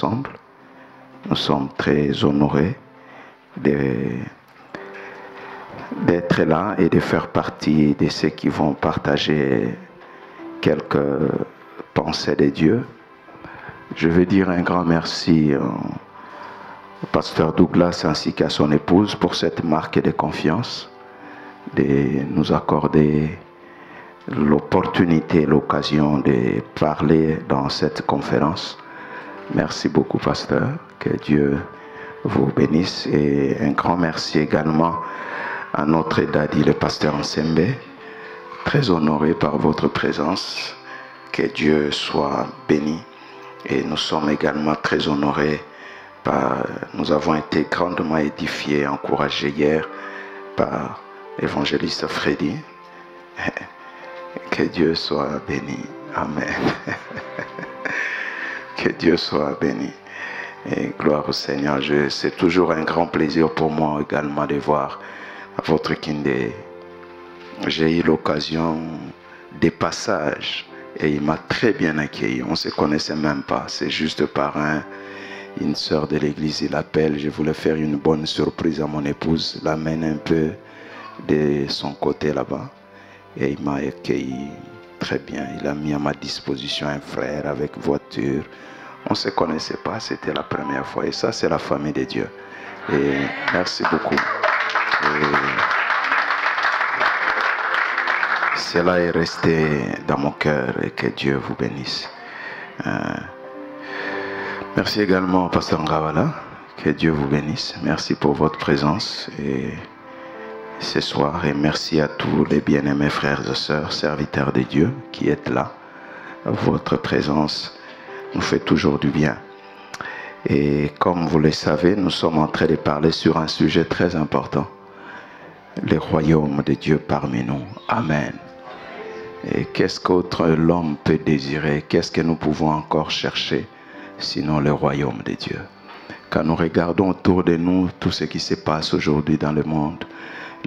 ensemble. Nous sommes très honorés d'être là et de faire partie de ceux qui vont partager quelques pensées de Dieu. Je veux dire un grand merci au pasteur Douglas ainsi qu'à son épouse pour cette marque de confiance, de nous accorder l'opportunité, l'occasion de parler dans cette conférence. Merci beaucoup, pasteur. Que Dieu vous bénisse. Et un grand merci également à notre daddy, le pasteur Nsembe. Très honoré par votre présence. Que Dieu soit béni. Et nous sommes également très honorés nous avons été grandement édifiés, encouragés hier par l'évangéliste Freddy. Que Dieu soit béni. Amen. Que Dieu soit béni. Et gloire au Seigneur. C'est toujours un grand plaisir pour moi également de voir votre Kindé. J'ai eu l'occasion des passages et il m'a très bien accueilli. On ne se connaissait même pas. C'est juste par une sœur de l'église, il appelle. Je voulais faire une bonne surprise à mon épouse, l'amène un peu de son côté là-bas. Et il m'a accueilli très bien. Il a mis à ma disposition un frère avec voiture. On ne se connaissait pas, c'était la première fois. Et ça, c'est la famille de Dieu. Et merci beaucoup. Cela est resté dans mon cœur et que Dieu vous bénisse. Merci également au pasteur Ngawala. Que Dieu vous bénisse. Merci pour votre présence ce soir. Et merci à tous les bien-aimés frères et sœurs, serviteurs de Dieu qui êtes là. Votre présence nous fait toujours du bien. Et comme vous le savez, nous sommes en train de parler sur un sujet très important. Le royaume de Dieu parmi nous. Amen. Et qu'est-ce qu'autre l'homme peut désirer? Qu'est-ce que nous pouvons encore chercher sinon le royaume de Dieu? Quand nous regardons autour de nous tout ce qui se passe aujourd'hui dans le monde,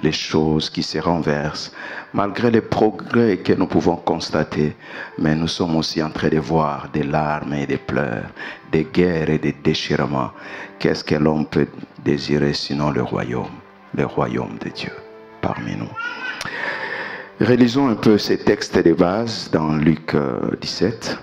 les choses qui se renversent, malgré les progrès que nous pouvons constater, mais nous sommes aussi en train de voir des larmes et des pleurs, des guerres et des déchirements. Qu'est-ce que l'homme peut désirer sinon le royaume de Dieu parmi nous? Relisons un peu ces textes de base dans Luc 17.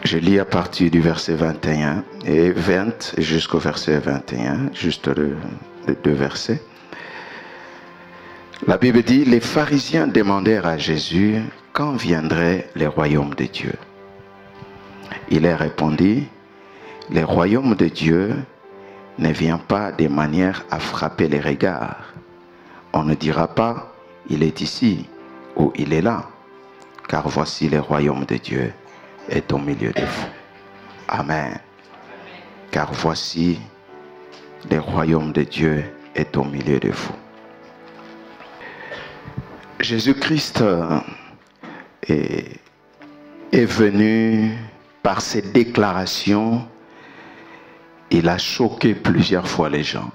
Je lis à partir du verset 21 et 20 jusqu'au verset 21, juste les deux versets. La Bible dit, les pharisiens demandèrent à Jésus quand viendrait le royaume de Dieu. Il leur répondit, le royaume de Dieu ne vient pas de manière à frapper les regards. On ne dira pas, il est ici ou il est là, car voici le royaume de Dieu est au milieu de vous. Amen. Car voici le royaume de Dieu est au milieu de vous. Jésus-Christ est venu par ses déclarations. Il a choqué plusieurs fois les gens.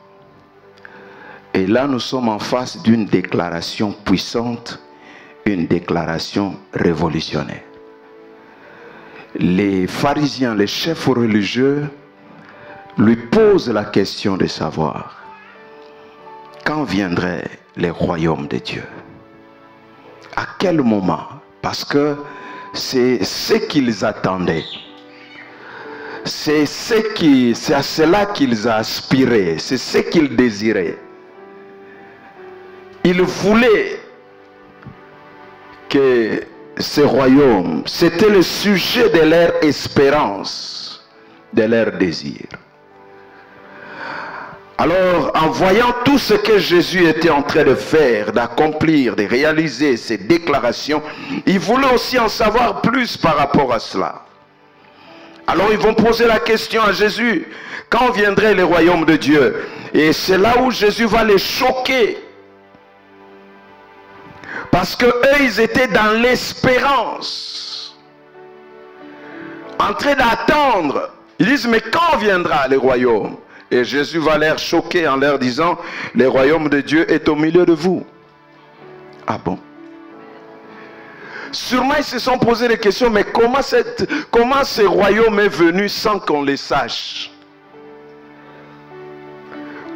Et là, nous sommes en face d'une déclaration puissante, une déclaration révolutionnaire. Les pharisiens, les chefs religieux, lui posent la question de savoir quand viendrait le royaume de Dieu. À quel moment? Parce que c'est ce qu'ils attendaient. C'est à cela qu'ils aspiraient, c'est ce qu'ils désiraient. Ils voulaient que ce royaume, c'était le sujet de leur espérance, de leur désir. Alors, en voyant tout ce que Jésus était en train de faire, d'accomplir, de réaliser ces déclarations, ils voulaient aussi en savoir plus par rapport à cela. Alors ils vont poser la question à Jésus, quand viendrait le royaume de Dieu? Et c'est là où Jésus va les choquer. Parce que eux, ils étaient dans l'espérance, en train d'attendre. Ils disent, mais quand viendra le royaume? Et Jésus va les choquer en leur disant, le royaume de Dieu est au milieu de vous. Ah bon? Sûrement ils se sont posé des questions, mais comment ce royaume est venu sans qu'on le sache?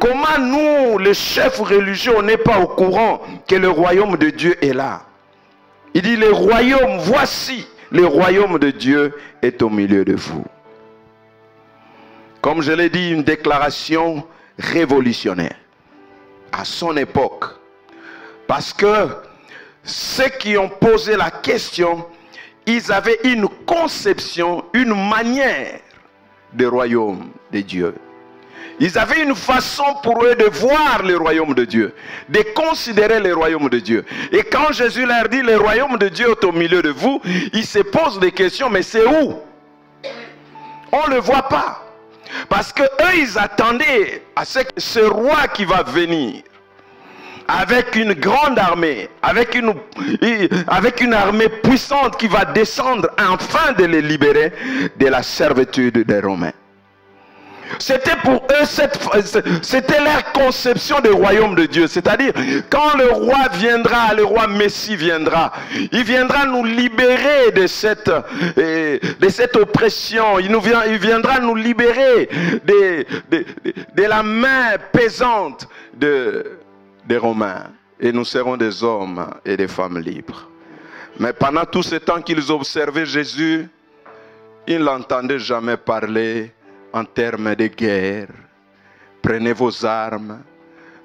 Comment nous, les chefs religieux, on n'est pas au courant que le royaume de Dieu est là? Il dit, le royaume, voici, le royaume de Dieu est au milieu de vous. Comme je l'ai dit, une déclaration révolutionnaire à son époque. Parce que ceux qui ont posé la question, ils avaient une conception, une manière du royaume de Dieu. Ils avaient une façon pour eux de voir le royaume de Dieu, de considérer le royaume de Dieu. Et quand Jésus leur dit, le royaume de Dieu est au milieu de vous, ils se posent des questions, mais c'est où? On ne le voit pas. Parce que eux, ils attendaient à ce roi qui va venir, avec une grande armée, avec une armée puissante qui va descendre afin de les libérer de la servitude des Romains. C'était pour eux, c'était leur conception du royaume de Dieu. C'est-à-dire, quand le roi viendra, le roi Messie viendra, il viendra nous libérer de cette oppression. Il viendra nous libérer de la main pesante des Romains. Et nous serons des hommes et des femmes libres. Mais pendant tout ce temps qu'ils observaient Jésus, ils ne l'entendaient jamais parler en termes de guerre. Prenez vos armes.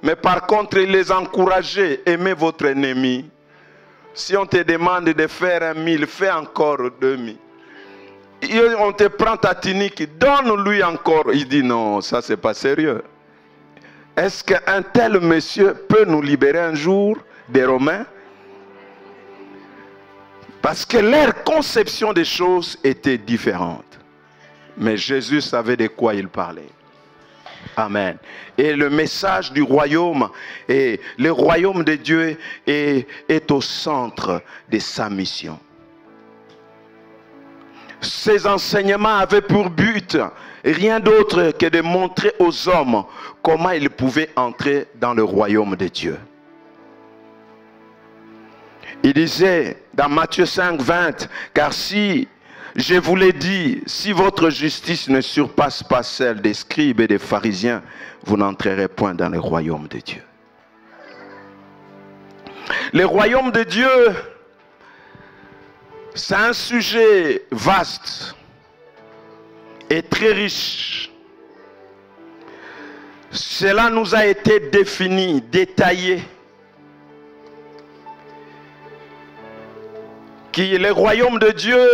Mais par contre, il les encourageait. Aimez votre ennemi. Si on te demande de faire 1000, fais encore 2000. On te prend ta tunique, donne-lui encore. Il dit non, ça c'est pas sérieux. Est-ce qu'un tel monsieur peut nous libérer un jour des Romains? Parce que leur conception des choses était différente. Mais Jésus savait de quoi il parlait. Amen. Et le message du royaume, et le royaume de Dieu est au centre de sa mission. Ces enseignements avaient pour but rien d'autre que de montrer aux hommes comment ils pouvaient entrer dans le royaume de Dieu. Il disait dans Matthieu 5, 20, car si je vous l'ai dit, si votre justice ne surpasse pas celle des scribes et des pharisiens, vous n'entrerez point dans le royaume de Dieu. Le royaume de Dieu, c'est un sujet vaste et très riche. Cela nous a été défini, détaillé. Le royaume de Dieu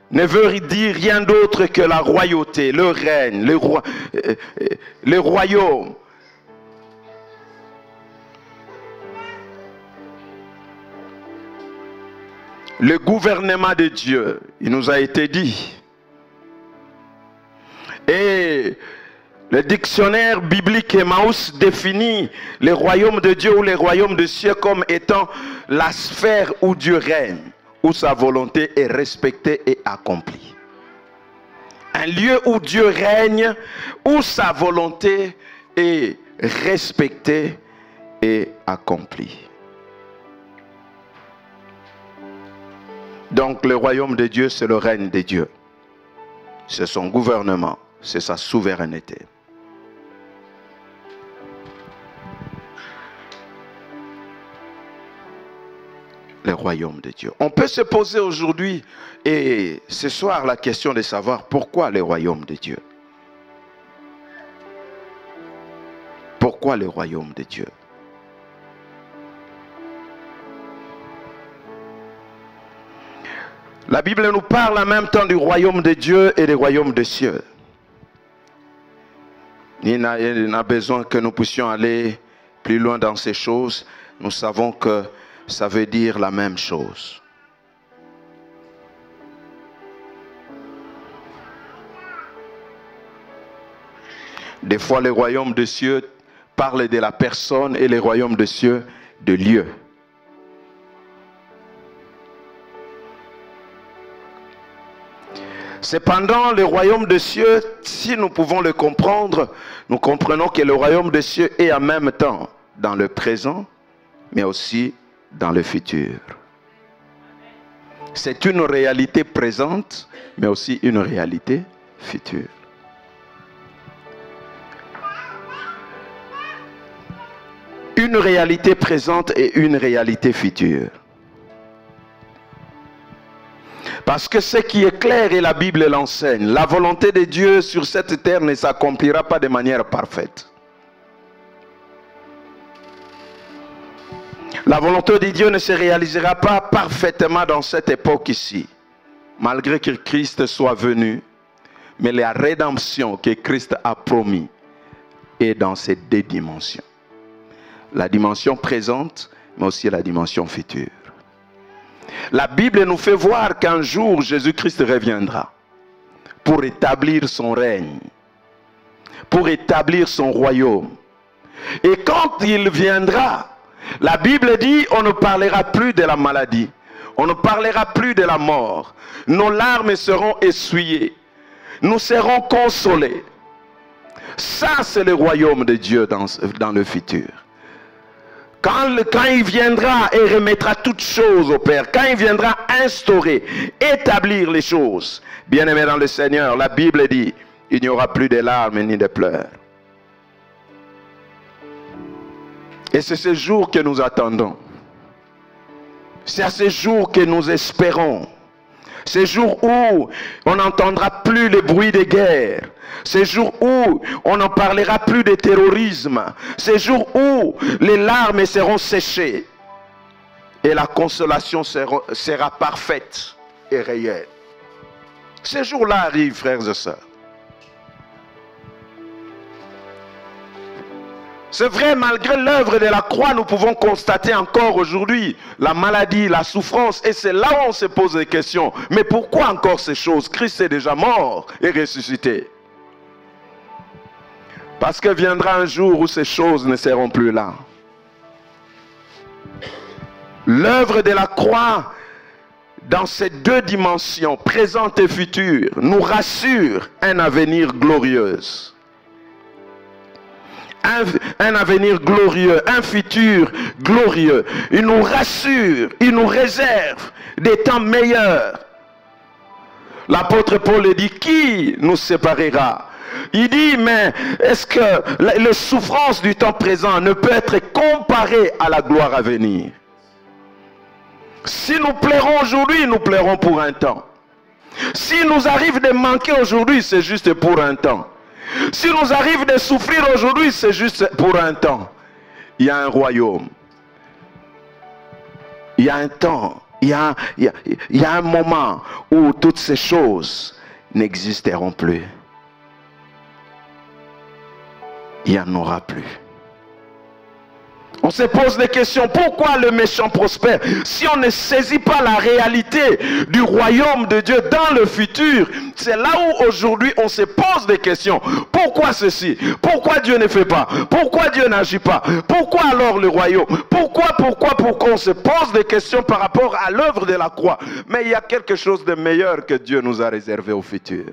ne veut dire rien d'autre que la royauté, le règne, le royaume. Le gouvernement de Dieu, il nous a été dit. Et le dictionnaire biblique Emmaüs définit le royaume de Dieu ou le royaume de cieux comme étant la sphère où Dieu règne, où sa volonté est respectée et accomplie. Un lieu où Dieu règne, où sa volonté est respectée et accomplie. Donc le royaume de Dieu, c'est le règne de Dieu. C'est son gouvernement, c'est sa souveraineté. Le royaume de Dieu. On peut se poser aujourd'hui et ce soir la question de savoir pourquoi le royaume de Dieu. Pourquoi le royaume de Dieu? La Bible nous parle en même temps du royaume de Dieu et du royaume des cieux. Il n'a besoin que nous puissions aller plus loin dans ces choses. Nous savons que ça veut dire la même chose. Des fois, le royaume des cieux parle de la personne et le royaume des cieux de lieu. Cependant, le royaume des cieux, si nous pouvons le comprendre, nous comprenons que le royaume des cieux est en même temps dans le présent, mais aussi dans le futur. C'est une réalité présente, mais aussi une réalité future. Une réalité présente et une réalité future. Parce que ce qui est clair, et la Bible l'enseigne, la volonté de Dieu sur cette terre ne s'accomplira pas de manière parfaite. La volonté de Dieu ne se réalisera pas parfaitement dans cette époque ici, malgré que Christ soit venu. Mais la rédemption que Christ a promis est dans ces deux dimensions. La dimension présente, mais aussi la dimension future. La Bible nous fait voir qu'un jour Jésus-Christ reviendra pour établir son règne, pour établir son royaume. Et quand il viendra, la Bible dit, on ne parlera plus de la maladie, on ne parlera plus de la mort. Nos larmes seront essuyées, nous serons consolés. Ça, c'est le royaume de Dieu dans le futur. Quand il viendra et remettra toutes choses au Père, quand il viendra instaurer, établir les choses, bien-aimés dans le Seigneur, la Bible dit, il n'y aura plus de larmes ni de pleurs. Et c'est ce jour que nous attendons. C'est à ce jour que nous espérons. Ces jours où on n'entendra plus le bruit des guerres. Ces jours où on n'en parlera plus de terrorisme. Ces jours où les larmes seront séchées. Et la consolation sera parfaite et réelle. Ces jours-là arrivent, frères et sœurs. C'est vrai, malgré l'œuvre de la croix, nous pouvons constater encore aujourd'hui la maladie, la souffrance. Et c'est là où on se pose des questions. Mais pourquoi encore ces choses? Christ est déjà mort et ressuscité. Parce que viendra un jour où ces choses ne seront plus là. L'œuvre de la croix, dans ces deux dimensions, présente et future, nous rassure un avenir glorieux. Un avenir glorieux, un futur glorieux. Il nous rassure, il nous réserve des temps meilleurs. L'apôtre Paul dit, qui nous séparera? Il dit, mais est-ce que les souffrances du temps présent ne peut être comparées à la gloire à venir? Si nous plairons aujourd'hui, nous plairons pour un temps. Si nous arrive de manquer aujourd'hui, c'est juste pour un temps. Si nous arrive de souffrir aujourd'hui, c'est juste pour un temps. Il y a un royaume. Il y a un temps. Il y a un moment où toutes ces choses n'existeront plus. Il n'y en aura plus. On se pose des questions. Pourquoi le méchant prospère? Si on ne saisit pas la réalité du royaume de Dieu dans le futur, c'est là où aujourd'hui on se pose des questions. Pourquoi ceci? Pourquoi Dieu ne fait pas? Pourquoi Dieu n'agit pas? Pourquoi alors le royaume? Pourquoi on se pose des questions par rapport à l'œuvre de la croix? Mais il y a quelque chose de meilleur que Dieu nous a réservé au futur.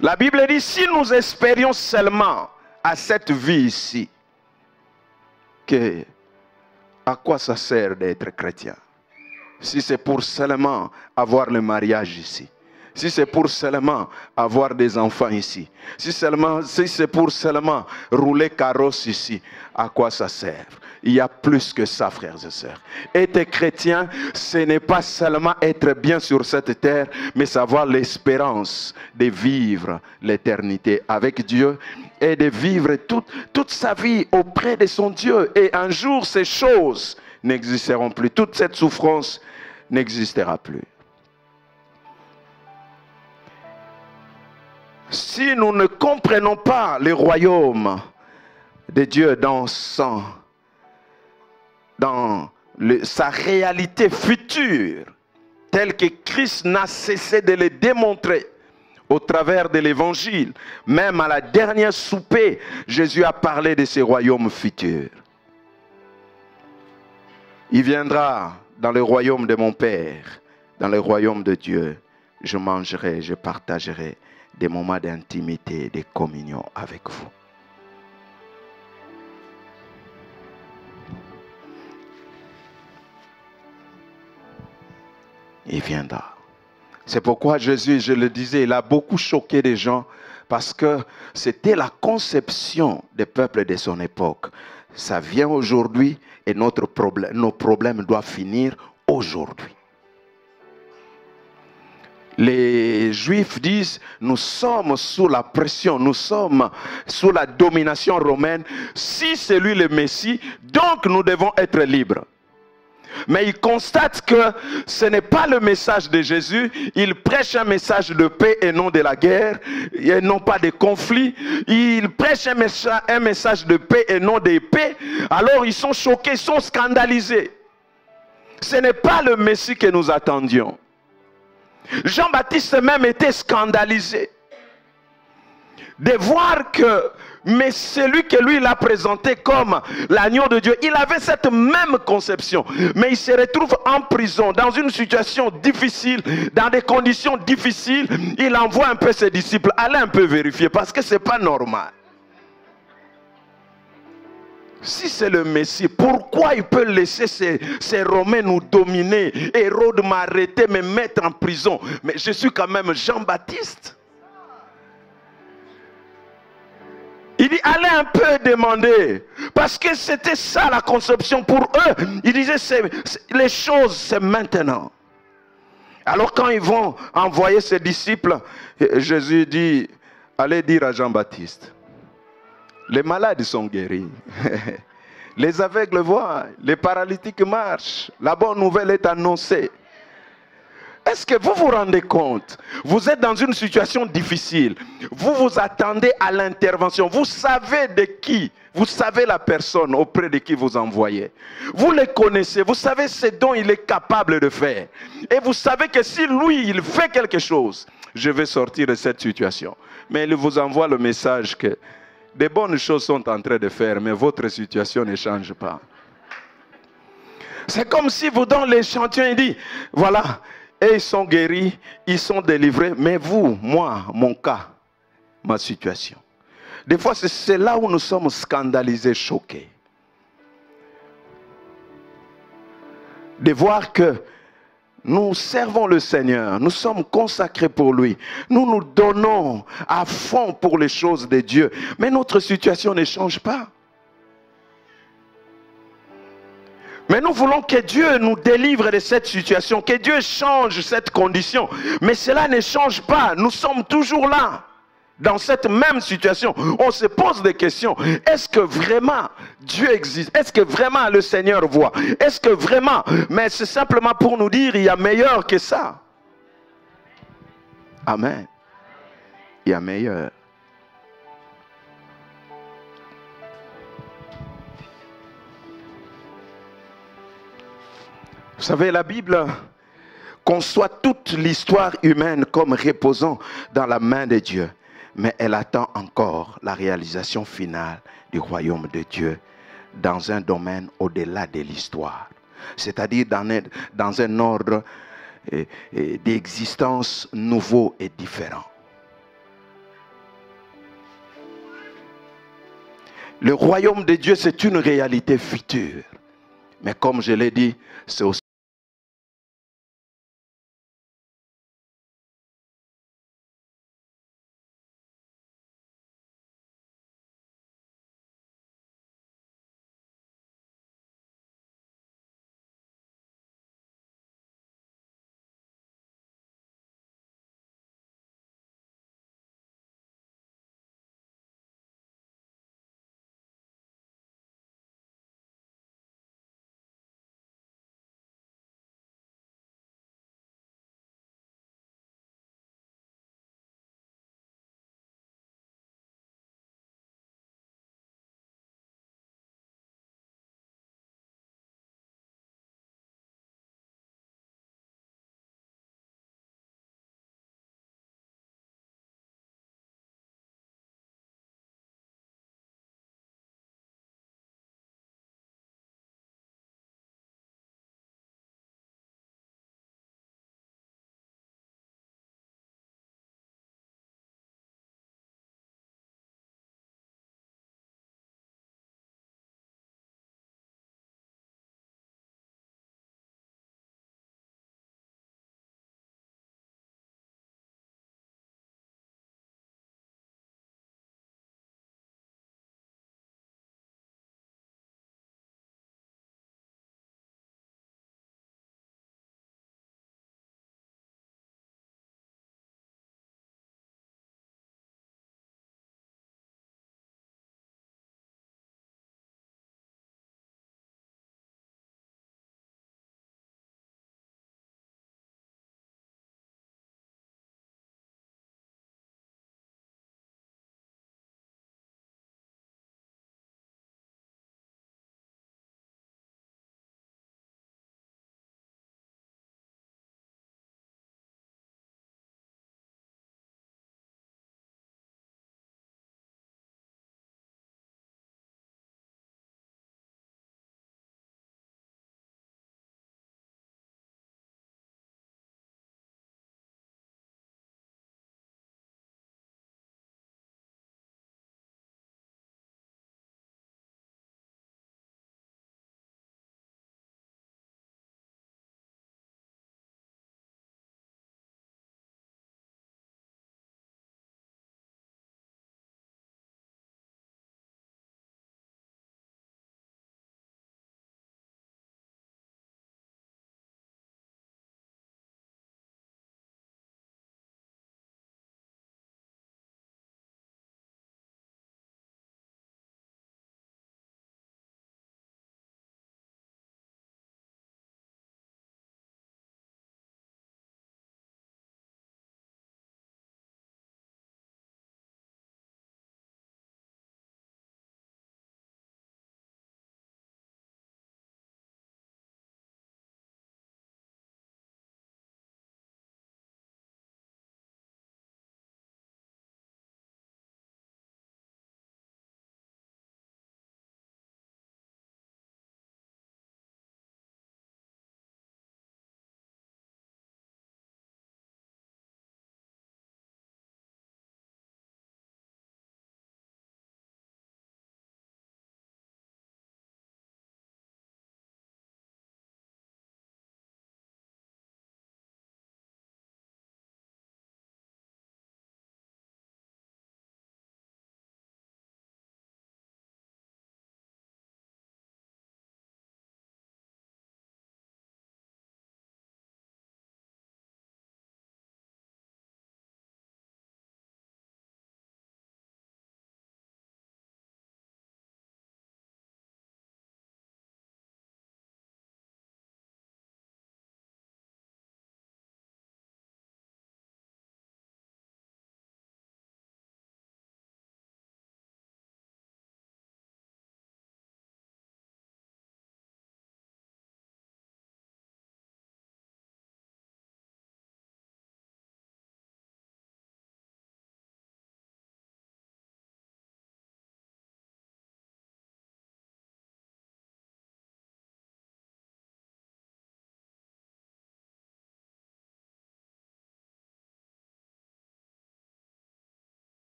La Bible dit, si nous espérions seulement à cette vie ici, à quoi ça sert d'être chrétien? Si c'est pour seulement avoir le mariage ici, si c'est pour seulement avoir des enfants ici, si c'est pour seulement rouler carrosse ici, à quoi ça sert? Il y a plus que ça, frères et sœurs. Être chrétien, ce n'est pas seulement être bien sur cette terre, mais savoir l'espérance de vivre l'éternité avec Dieu et de vivre toute sa vie auprès de son Dieu. Et un jour, ces choses n'existeront plus. Toute cette souffrance n'existera plus. Si nous ne comprenons pas le royaume de Dieu dans sa réalité future, telle que Christ n'a cessé de le démontrer au travers de l'évangile, même à la dernière souper, Jésus a parlé de ce royaume futur. Il viendra dans le royaume de mon Père, dans le royaume de Dieu. Je mangerai, je partagerai des moments d'intimité, de communion avec vous. il viendra. C'est pourquoi Jésus, je le disais, il a beaucoup choqué les gens parce que c'était la conception des peuples de son époque. Ça vient aujourd'hui et nos problèmes doivent finir aujourd'hui. Les Juifs disent, nous sommes sous la pression, nous sommes sous la domination romaine. Si c'est lui le Messie, donc nous devons être libres. Mais ils constatent que ce n'est pas le message de Jésus. Il prêche un message de paix et non de la guerre, et non pas de conflit. Il prêche un message de paix et non d'épée. Alors ils sont choqués, ils sont scandalisés. Ce n'est pas le Messie que nous attendions. Jean-Baptiste même était scandalisé de voir que, mais celui que lui l'a présenté comme l'agneau de Dieu, il avait cette même conception, mais il se retrouve en prison, dans une situation difficile, dans des conditions difficiles. Il envoie un peu ses disciples, allez un peu vérifier, parce que ce n'est pas normal. Si c'est le Messie, pourquoi il peut laisser ces Romains nous dominer? Hérode m'a arrêté, me mettre en prison. Mais je suis quand même Jean-Baptiste. Il dit, allez un peu demander. Parce que c'était ça la conception pour eux. Il disait, les choses, c'est maintenant. Alors quand ils vont envoyer ses disciples, Jésus dit, allez dire à Jean-Baptiste. Les malades sont guéris. Les aveugles voient. Les paralytiques marchent. La bonne nouvelle est annoncée. Est-ce que vous vous rendez compte? Vous êtes dans une situation difficile. Vous vous attendez à l'intervention. Vous savez de qui? Vous savez la personne auprès de qui vous envoyez. Vous le connaissez. Vous savez ce dont il est capable de faire. Et vous savez que si lui, il fait quelque chose, je vais sortir de cette situation. Mais il vous envoie le message que des bonnes choses sont en train de faire, mais votre situation ne change pas. C'est comme si vous, dans l'échantillon, il dit, voilà, et ils sont guéris, ils sont délivrés, mais vous, moi, mon cas, ma situation. Des fois, c'est là où nous sommes scandalisés, choqués. De voir que nous servons le Seigneur, nous sommes consacrés pour lui. Nous nous donnons à fond pour les choses de Dieu. Mais notre situation ne change pas. Mais nous voulons que Dieu nous délivre de cette situation, que Dieu change cette condition. Mais cela ne change pas, nous sommes toujours là. Dans cette même situation, on se pose des questions. Est-ce que vraiment Dieu existe? Est-ce que vraiment le Seigneur voit? Est-ce que vraiment? Mais c'est simplement pour nous dire, il y a meilleur que ça. Amen. Il y a meilleur. Vous savez, la Bible conçoit toute l'histoire humaine comme reposant dans la main de Dieu. Mais elle attend encore la réalisation finale du royaume de Dieu dans un domaine au-delà de l'histoire. C'est-à-dire dans un ordre d'existence nouveau et différent. Le royaume de Dieu, c'est une réalité future. Mais comme je l'ai dit, c'est aussi